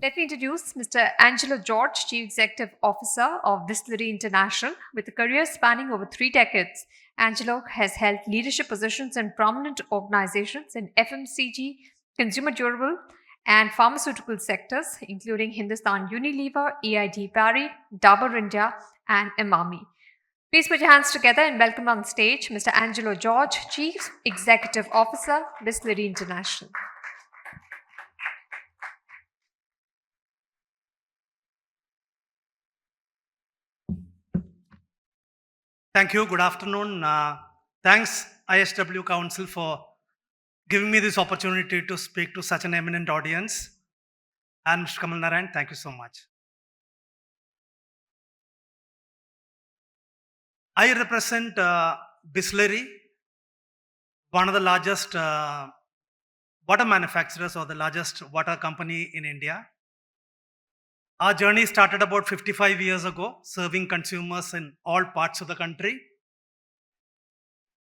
Let me introduce Mr. Angelo George, Chief Executive Officer of Bisleri International. With a career spanning over 3 decades, Angelo has held leadership positions in prominent organizations in FMCG, consumer durable, and pharmaceutical sectors, including Hindustan Unilever, EID Parry, Dabur India, and Emami. Please put your hands together and welcome on stage Mr. Angelo George, Chief Executive Officer, Bisleri International. Thank you. Good afternoon. Thanks, ISW Council, for giving me this opportunity to speak to such an eminent audience. And Mr. Kamal Narayan, thank you so much. I represent Bisleri, one of the largest water manufacturers or the largest water company in India. Our journey started about 55 years ago, serving consumers in all parts of the country.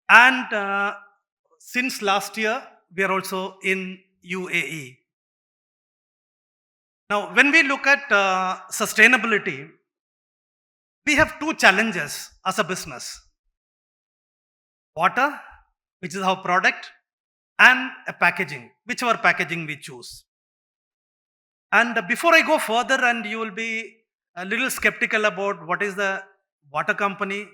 And since last year, we are also in UAE. Now, when we look at sustainability, we have two challenges as a business. Water, which is our product, and a packaging, whichever packaging we choose. And before I go further, and you will be a little skeptical about what is the water company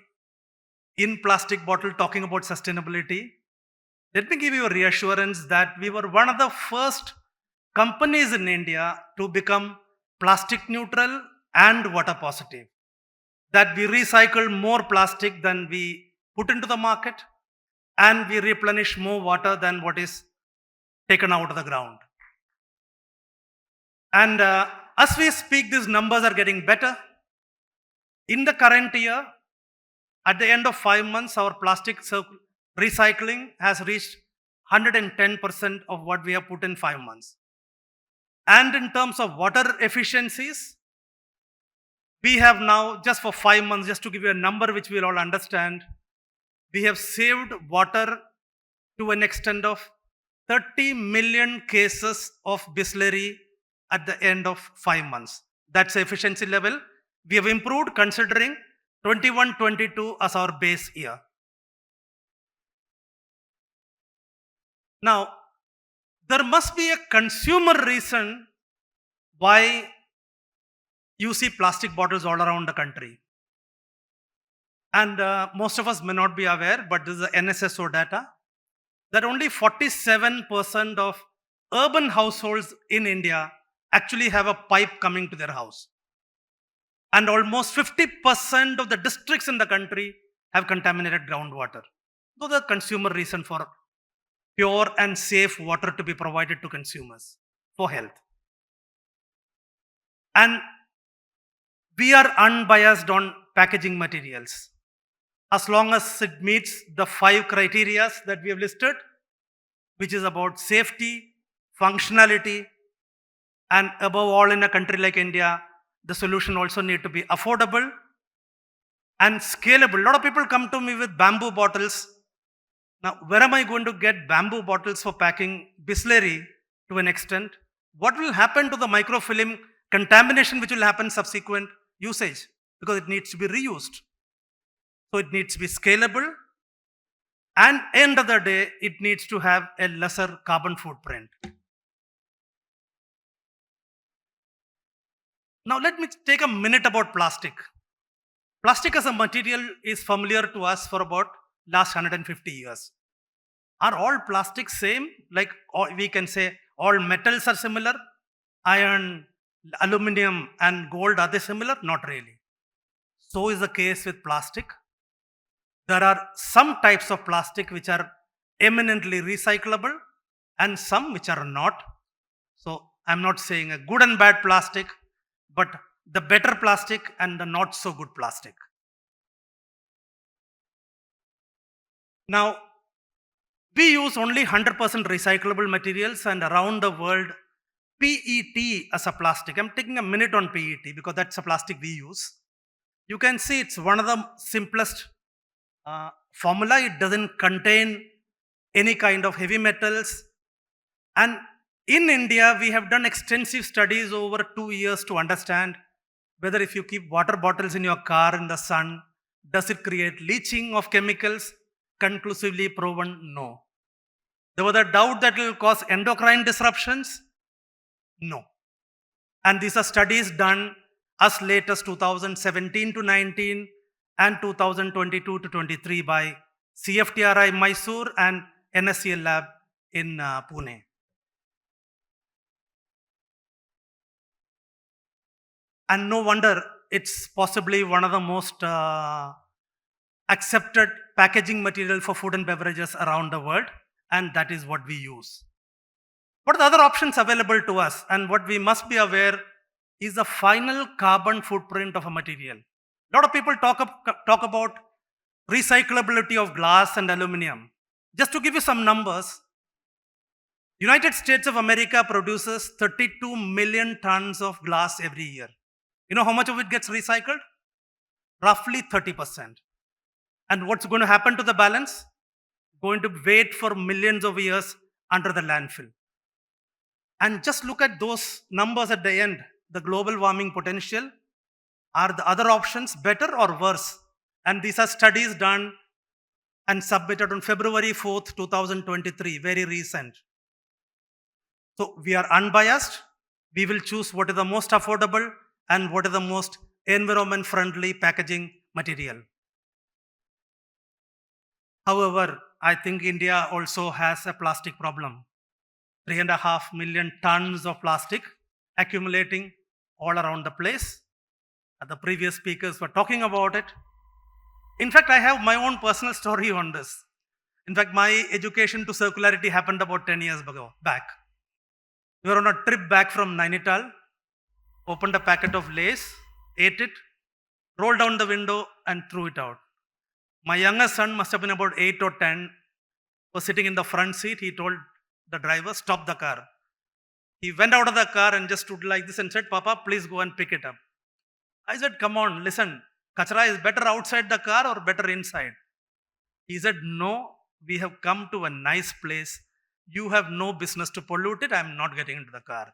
in plastic bottle talking about sustainability, let me give you a reassurance that we were one of the first companies in India to become plastic neutral and water positive. That we recycle more plastic than we put into the market, and we replenish more water than what is taken out of the ground. And as we speak, these numbers are getting better. In the current year, at the end of 5 months, our plastic recycling has reached 110% of what we have put in 5 months. And in terms of water efficiencies, we have now, just for 5 months, just to give you a number which we'll all understand, we have saved water to an extent of 30 million cases of Bisleri at the end of 5 months. That's the efficiency level. We have improved considering 21-22 as our base year. Now, there must be a consumer reason why you see plastic bottles all around the country. And most of us may not be aware, but this is the NSSO data, that only 47% of urban households in India actually have a pipe coming to their house. And almost 50% of the districts in the country have contaminated groundwater. So the consumer reason for pure and safe water to be provided to consumers for health. And we are unbiased on packaging materials. As long as it meets the 5 criteria that we have listed, which is about safety, functionality, and above all, in a country like India, the solution also need to be affordable and scalable. A lot of people come to me with bamboo bottles. Now, where am I going to get bamboo bottles for packing Bisleri to an extent? What will happen to the microfilm contamination which will happen subsequent usage? Because it needs to be reused. So it needs to be scalable, and end of the day, it needs to have a lesser carbon footprint. Now let me take a minute about plastic. Plastic as a material is familiar to us for about last 150 years. Are all plastics same? Like we can say all metals are similar? Iron, aluminum and gold, are they similar? Not really. So is the case with plastic. There are some types of plastic which are eminently recyclable and some which are not. So I'm not saying a good and bad plastic, but the better plastic and the not so good plastic. Now, we use only 100% recyclable materials, and around the world, PET as a plastic. I'm taking a minute on PET because that's a plastic we use. You can see it's one of the simplest formula. It doesn't contain any kind of heavy metals, and In India, we have done extensive studies over 2 years to understand whether if you keep water bottles in your car in the sun, does it create leaching of chemicals? Conclusively proven, no. There was a doubt that it will cause endocrine disruptions? No. And these are studies done as late as 2017 to 19 and 2022 to 23 by CFTRI Mysore and NSCL lab in Pune. And no wonder it's possibly one of the most accepted packaging material for food and beverages around the world, and that is what we use. What are the other options available to us? And what we must be aware is the final carbon footprint of a material. A lot of people talk about recyclability of glass and aluminum. Just to give you some numbers, United States of America produces 32 million tons of glass every year. You know how much of it gets recycled? Roughly 30%. And what's going to happen to the balance? Going to wait for millions of years under the landfill. And just look at those numbers at the end. The global warming potential. Are the other options better or worse? And these are studies done and submitted on February 4th, 2023, very recent. So we are unbiased. We will choose what is the most affordable and what is the most environment friendly packaging material. However, I think India also has a plastic problem. 3.5 million tons of plastic accumulating all around the place. The previous speakers were talking about it. In fact, I have my own personal story on this. In fact, my education to circularity happened about 10 years back. We were on a trip back from Nainital, opened a packet of Lays, ate it, rolled down the window and threw it out. My youngest son must have been about 8 or 10, was sitting in the front seat. He told the driver, stop the car. He went out of the car and just stood like this and said, Papa, please go and pick it up. I said, come on, listen, kachra is better outside the car or better inside? He said, no, we have come to a nice place. You have no business to pollute it. I'm not getting into the car.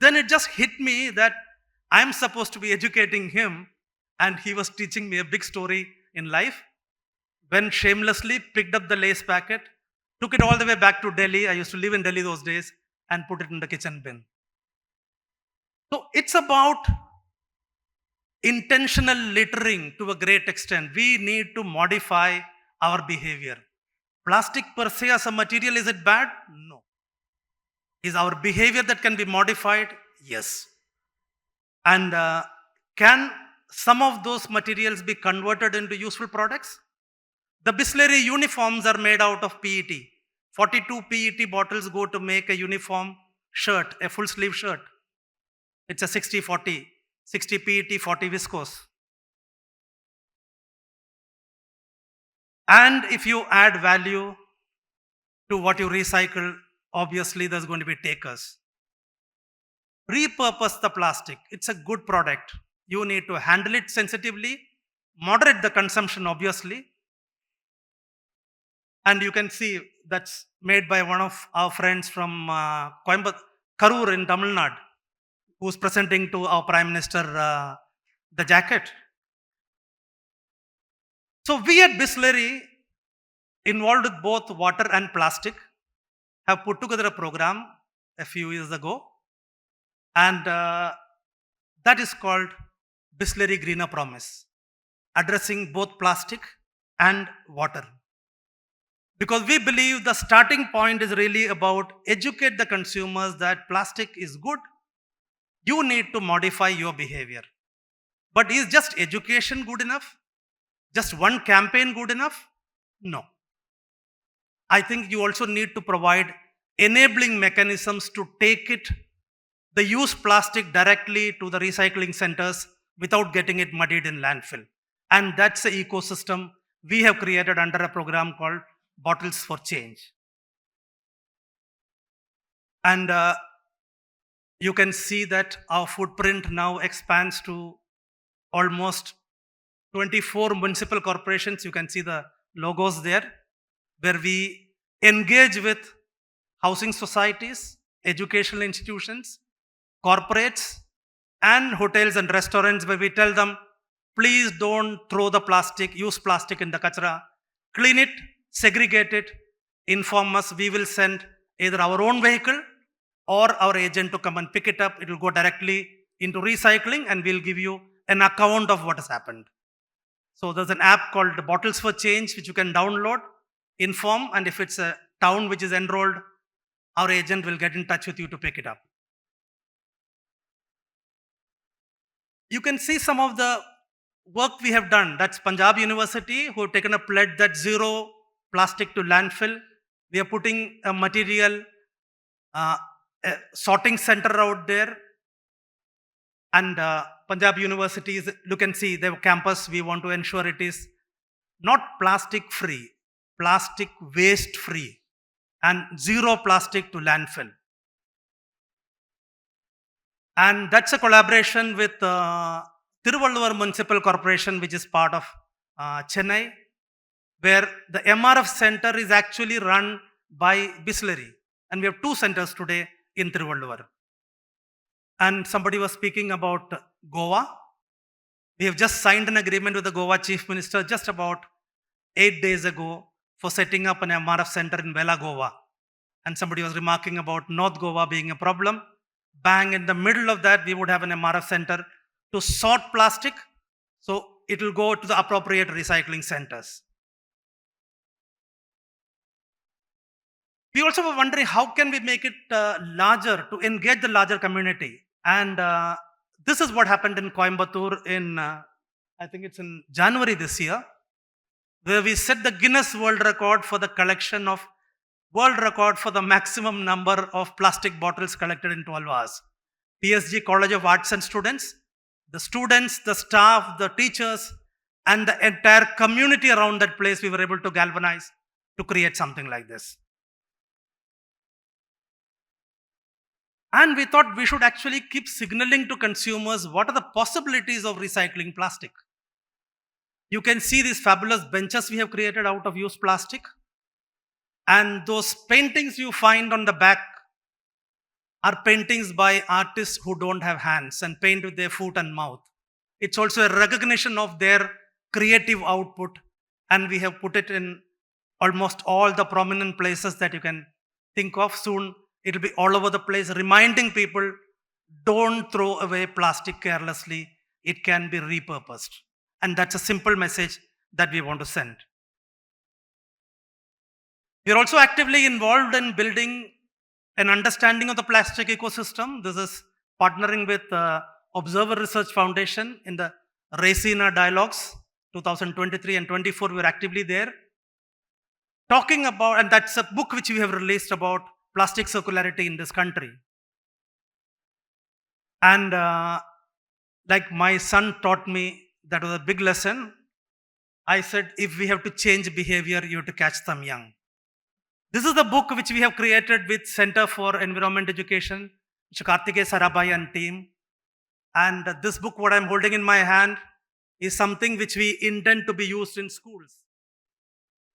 Then it just hit me that I'm supposed to be educating him, and he was teaching me a big story in life. When shamelessly picked up the Lace packet, took it all the way back to Delhi. I used to live in Delhi those days, and put it in the kitchen bin. So it's about intentional littering to a great extent. We need to modify our behavior. Plastic per se as a material, is it bad? No. Is our behavior that can be modified? Yes. And can some of those materials be converted into useful products? The Bisleri uniforms are made out of PET. 42 PET bottles go to make a uniform shirt, a full sleeve shirt. It's a 60-40, 60 PET, 40 viscose. And if you add value to what you recycle, obviously there's going to be takers. Repurpose the plastic. It's a good product. You need to handle it sensitively, moderate the consumption, obviously. And you can see that's made by one of our friends from Coimbatore, Karur in Tamil Nadu, who's presenting to our Prime Minister the jacket. So we at Bisleri, involved with both water and plastic, have put together a program a few years ago, and that is called Bisleri Greener Promise, addressing both plastic and water. Because we believe the starting point is really about educate the consumers that plastic is good. You need to modify your behavior. But is just education good enough? Just one campaign good enough? No. I think you also need to provide enabling mechanisms to take it, the used plastic directly to the recycling centers without getting it muddied in landfill. And that's the ecosystem we have created under a program called Bottles for Change. And you can see that our footprint now expands to almost 24 municipal corporations. You can see the logos there, where we engage with housing societies, educational institutions, corporates, and hotels and restaurants, where we tell them, please don't throw the plastic, use plastic in the kachra, clean it, segregate it, inform us, we will send either our own vehicle or our agent to come and pick it up. It will go directly into recycling and we'll give you an account of what has happened. So there's an app called Bottles for Change, which you can download, inform, and if it's a town which is enrolled, our agent will get in touch with you to pick it up. You can see some of the work we have done. That's Punjab University, who have taken a pledge that zero plastic to landfill. We are putting a material a sorting center out there. And Punjab University is, you can see their campus, we want to ensure it is not plastic free, plastic waste free, and zero plastic to landfill. And that's a collaboration with Tiruvallur Municipal Corporation, which is part of Chennai, where the MRF center is actually run by Bisleri. And we have 2 centers today in Tiruvallur. And somebody was speaking about Goa. We have just signed an agreement with the Goa Chief Minister just about 8 days ago for setting up an MRF center in Vela, Goa. And somebody was remarking about North Goa being a problem. Bang in the middle of that, we would have an MRF center to sort plastic, so it will go to the appropriate recycling centers. We also were wondering how can we make it larger to engage the larger community. And this is what happened in Coimbatore in, I think it's in January this year, where we set the Guinness World Record for the collection of, world record for the maximum number of plastic bottles collected in 12 hours. PSG College of Arts and students, the staff, the teachers, and the entire community around that place, we were able to galvanize to create something like this. And we thought we should actually keep signaling to consumers what are the possibilities of recycling plastic. You can see these fabulous benches we have created out of used plastic. And those paintings you find on the back are paintings by artists who don't have hands and paint with their foot and mouth. It's also a recognition of their creative output. And we have put it in almost all the prominent places that you can think of. Soon it'll be all over the place, reminding people, don't throw away plastic carelessly. It can be repurposed. And that's a simple message that we want to send. We are also actively involved in building an understanding of the plastic ecosystem. This is partnering with Observer Research Foundation in the Raisina Dialogues 2023 and 24. We are actively there. Talking about, and that's a book which we have released about plastic circularity in this country. And like my son taught me, that was a big lesson. I said, if we have to change behavior, you have to catch them young. This is the book which we have created with Center for Environment Education, Mr. Karthikeya Sarabhai and team. And this book, what I'm holding in my hand, is something which we intend to be used in schools.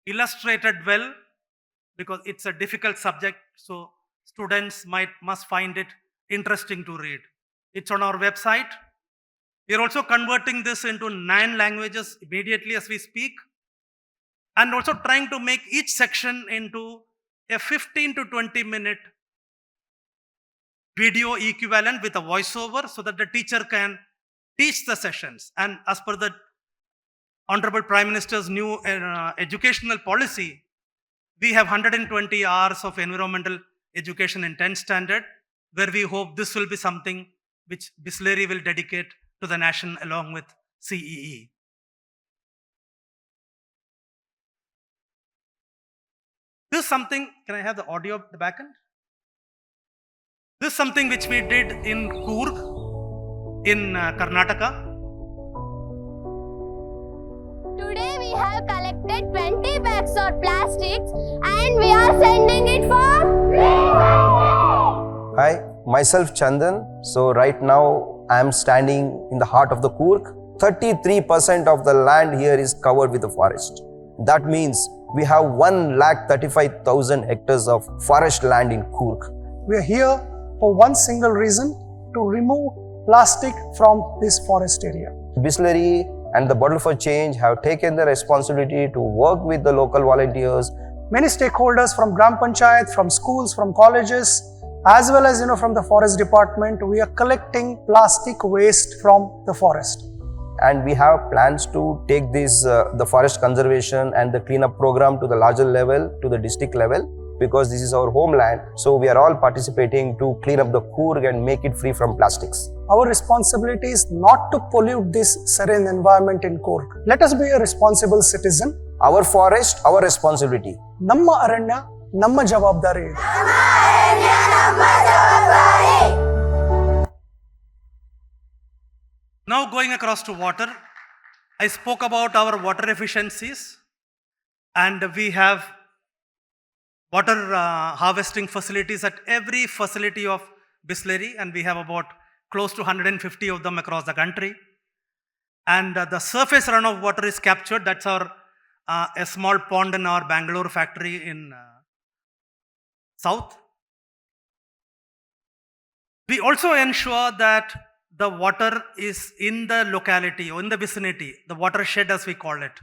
Illustrated well, because it's a difficult subject, so students must find it interesting to read. It's on our website. We are also converting this into 9 languages immediately as we speak, and also trying to make each section into a 15 to 20 minute video equivalent with a voiceover so that the teacher can teach the sessions. And as per the Honorable Prime Minister's new educational policy, we have 120 hours of environmental education in 10th standard, where we hope this will be something which Bisleri will dedicate to the nation along with CEE. This is something, can I have the audio at the back end? This is something which we did in Coorg, in Karnataka. Today we have collected 20 bags of plastics and we are sending it for recycling. Hi, myself Chandan. So right now I am standing in the heart of the Coorg. 33% of the land here is covered with the forest. That means we have 1,35,000 hectares of forest land in Coorg. We are here for one single reason, to remove plastic from this forest area. Bisleri and the Bottle for Change have taken the responsibility to work with the local volunteers. Many stakeholders from Gram Panchayat, from schools, from colleges, as well as from the forest department, we are collecting plastic waste from the forest. And we have plans to take this the forest conservation and the cleanup program to the larger level, to the district level, because this is our homeland. So we are all participating to clean up the Coorg and make it free from plastics. Our responsibility is not to pollute this serene environment in Coorg. Let us be a responsible citizen. Our forest, our responsibility. ನಮ್ಮ ಅರಣ್ಯ ನಮ್ಮ ಜವಾಬ್ದಾರಿ ಇದೆ. Now going across to water, I spoke about our water efficiencies, and we have water harvesting facilities at every facility of Bisleri, and we have about close to 150 of them across the country. And the surface runoff water is captured. That's our a small pond in our Bangalore factory in south. We also ensure that the water is in the locality or in the vicinity, the watershed as we call it.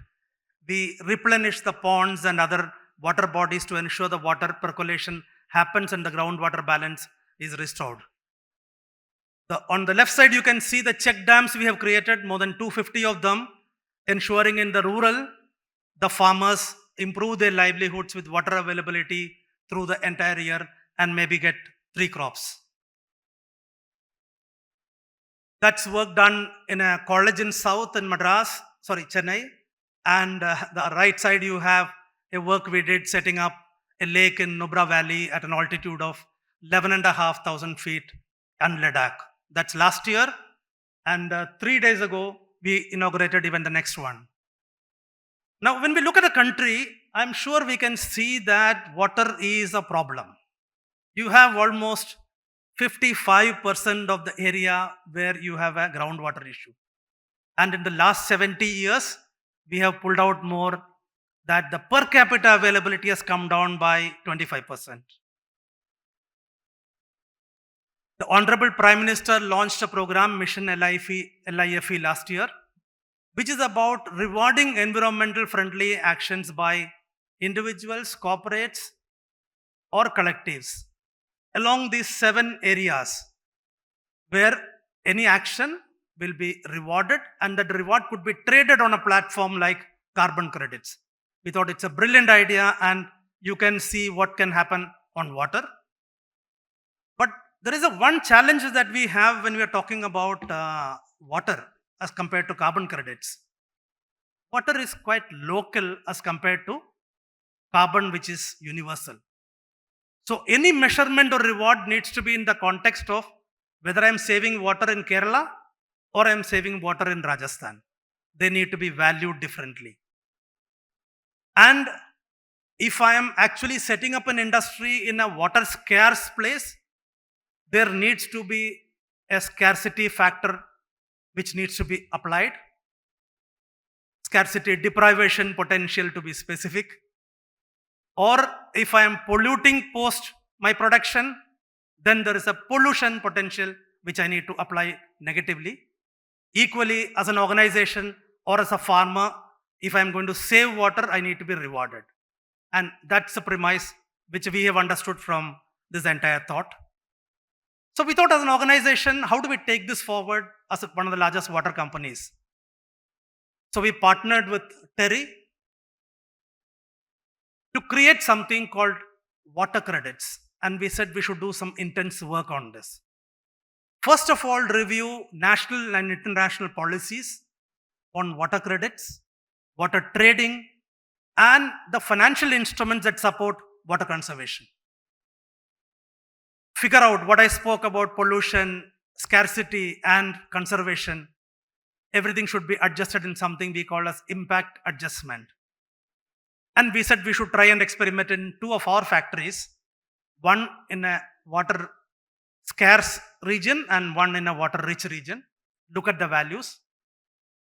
We replenish the ponds and other water bodies to ensure the water percolation happens and the groundwater balance is restored. On the left side, you can see the check dams we have created, more than 250 of them, ensuring in the rural, the farmers improve their livelihoods with water availability through the entire year and maybe get 3 crops. That's work done in a college in South in Chennai. And the right side, you have a work we did setting up a lake in Nubra Valley at an altitude of 11,500 feet in Ladakh. That's last year. And 3 days ago, we inaugurated even the next one. Now, when we look at the country, I'm sure we can see that water is a problem. You have almost 55% of the area where you have a groundwater issue. And in the last 70 years, we have pulled out more that the per capita availability has come down by 25%. The Honorable Prime Minister launched a program, Mission LIFE last year, which is about rewarding environmental friendly actions by individuals, corporates, or collectives along these 7 areas where any action will be rewarded, and that reward could be traded on a platform like carbon credits. We thought it's a brilliant idea, and you can see what can happen on water. But there is one challenge that we have when we are talking about water as compared to carbon credits. Water is quite local as compared to carbon, which is universal. So any measurement or reward needs to be in the context of whether I'm saving water in Kerala or I'm saving water in Rajasthan. They need to be valued differently. And if I am actually setting up an industry in a water scarce place, there needs to be a scarcity factor which needs to be applied. Scarcity deprivation potential to be specific. Or if I am polluting post my production, then there is a pollution potential which I need to apply negatively. Equally, as an organization or as a farmer, if I am going to save water, I need to be rewarded. And that's the premise which we have understood from this entire thought. So we thought as an organization, how do we take this forward as one of the largest water companies? So we partnered with Terry to create something called water credits. And we said we should do some intense work on this. First of all, review national and international policies on water credits, water trading, and the financial instruments that support water conservation. Figure out what I spoke about: pollution, scarcity, and conservation. Everything should be adjusted in something we call as impact adjustment. And we said we should try and experiment in 2 of our factories, one in a water scarce region and one in a water rich region, look at the values,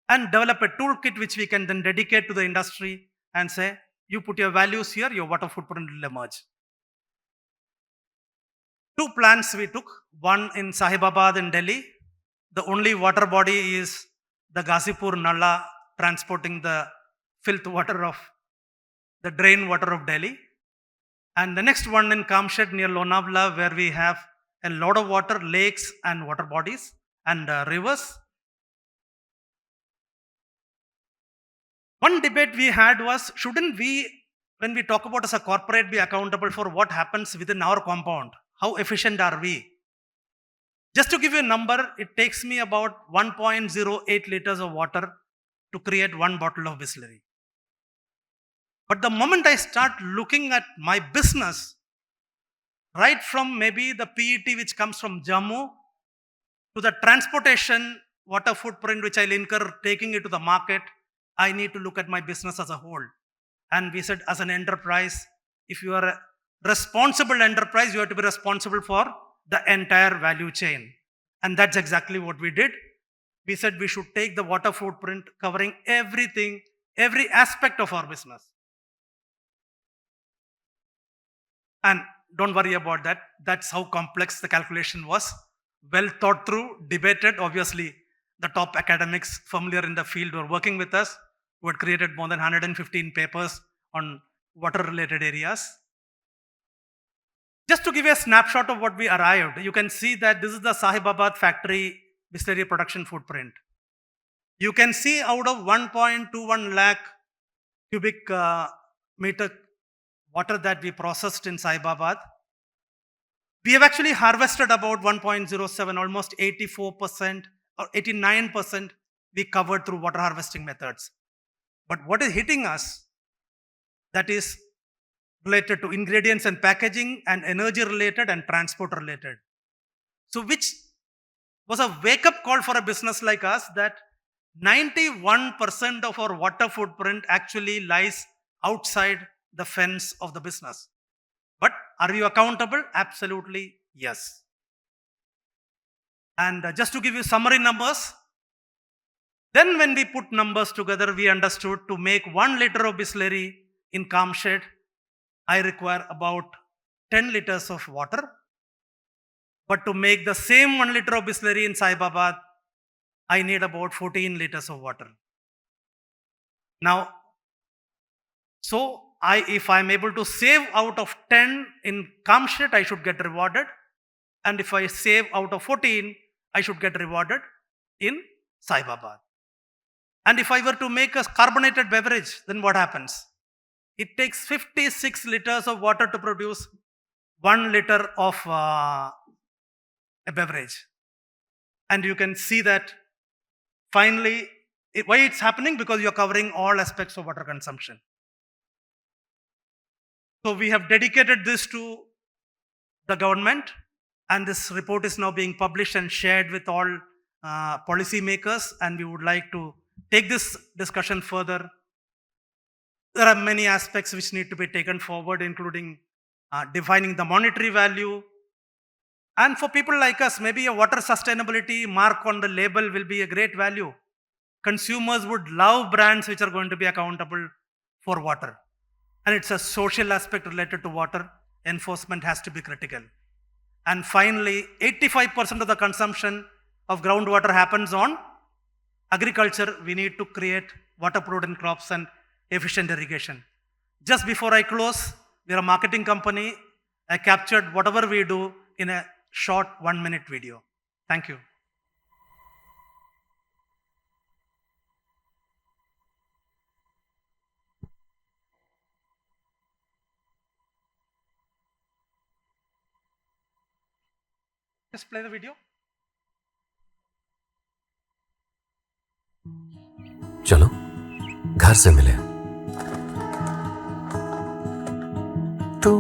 and develop a toolkit which we can then dedicate to the industry and say, you put your values here, your water footprint will emerge. 2 plants we took, one in Sahibabad in Delhi. The only water body is the Ghazipur Nalla, transporting the filth water of the drain water of Delhi. And the next one in Kamshed near Lonavala, where we have a lot of water, lakes and water bodies and rivers. One debate we had was, shouldn't we, when we talk about as a corporate, be accountable for what happens within our compound? How efficient are we? Just to give you a number, it takes me about 1.08 liters of water to create 1 bottle of Bisleri. But the moment I start looking at my business, right from maybe the PET which comes from Jammu to the transportation water footprint which I'll incur taking it to the market, I need to look at my business as a whole. And we said, as an enterprise, if you are a responsible enterprise, you have to be responsible for the entire value chain. And that's exactly what we did. We said we should take the water footprint covering everything, every aspect of our business. And don't worry about that. That's how complex the calculation was. Well thought through, debated. Obviously, the top academics familiar in the field were working with us, who had created more than 115 papers on water-related areas. Just to give you a snapshot of what we arrived, you can see that this is the Sahibabad factory Bisleri production footprint. You can see out of 1.21 lakh cubic meter water that we processed in Sahibabad, we have actually harvested about 1.07, almost 84% or 89% we covered through water harvesting methods. But what is hitting us, that is related to ingredients and packaging and energy related and transport related. So which was a wake-up call for a business like us, that 91% of our water footprint actually lies outside the fence of the business. But are you accountable? Absolutely yes. And just to give you summary numbers, then when we put numbers together, we understood to make 1 liter of Bisleri in Kamshed, I require about 10 liters of water. But to make the same 1 liter of Bisleri in Sahibabad, I need about 14 liters of water. Now, so if I'm able to save out of 10 in Kamshed, I should get rewarded. And if I save out of 14, I should get rewarded in Sahibabad. And if I were to make a carbonated beverage, then what happens? It takes 56 liters of water to produce 1 liter of a beverage. And you can see that finally, why it's happening? Because you're covering all aspects of water consumption. So we have dedicated this to the government, and this report is now being published and shared with all policy makers, and we would like to take this discussion further. There are many aspects which need to be taken forward, including defining the monetary value. And for people like us, maybe a water sustainability mark on the label will be a great value. Consumers would love brands which are going to be accountable for water. And it's a social aspect related to water. Enforcement has to be critical. And finally, 85% of the consumption of groundwater happens on agriculture. We need to create water-prudent crops and efficient irrigation. Just before I close, we are a marketing company. I captured whatever we do in a short 1-minute video. Thank you. Just play the video. चलो घर से मिले। तू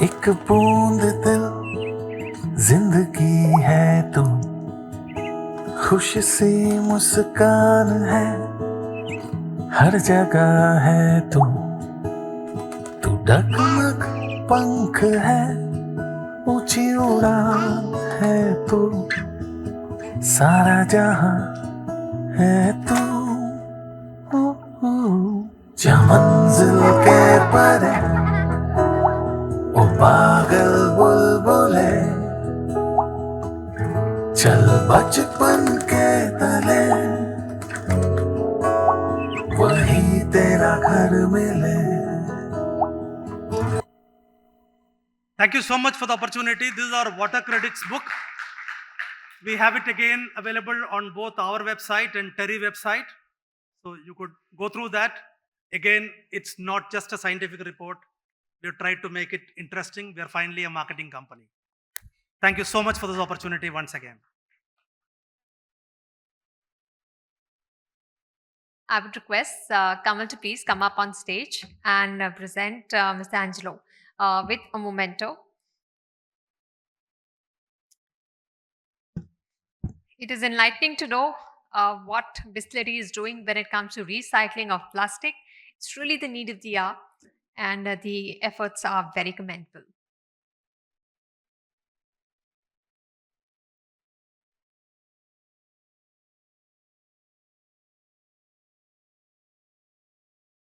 एक बूंद दिल जिंदगी है, तू खुश सी मुस्कान है, हर जगह है तू डगमग पंख है, ऊंची उड़ान है तू, सारा जहां है तू। जहाँ मंजिल के परे ओ पागल बुलबुले चल बचपन के तले वही तेरा घर मिले. Thank you so much for the opportunity. This is our water credits book. We have it again available on both our website and Terry website. So you could go through that. Again, it's not just a scientific report. We have tried to make it interesting. We are finally a marketing company. Thank you so much for this opportunity once again. I would request Kamal to please come up on stage and present Mr. Angelo with a memento. It is enlightening to know what Bisleri is doing when it comes to recycling of plastic. It's really the need of the hour, and the efforts are very commendable.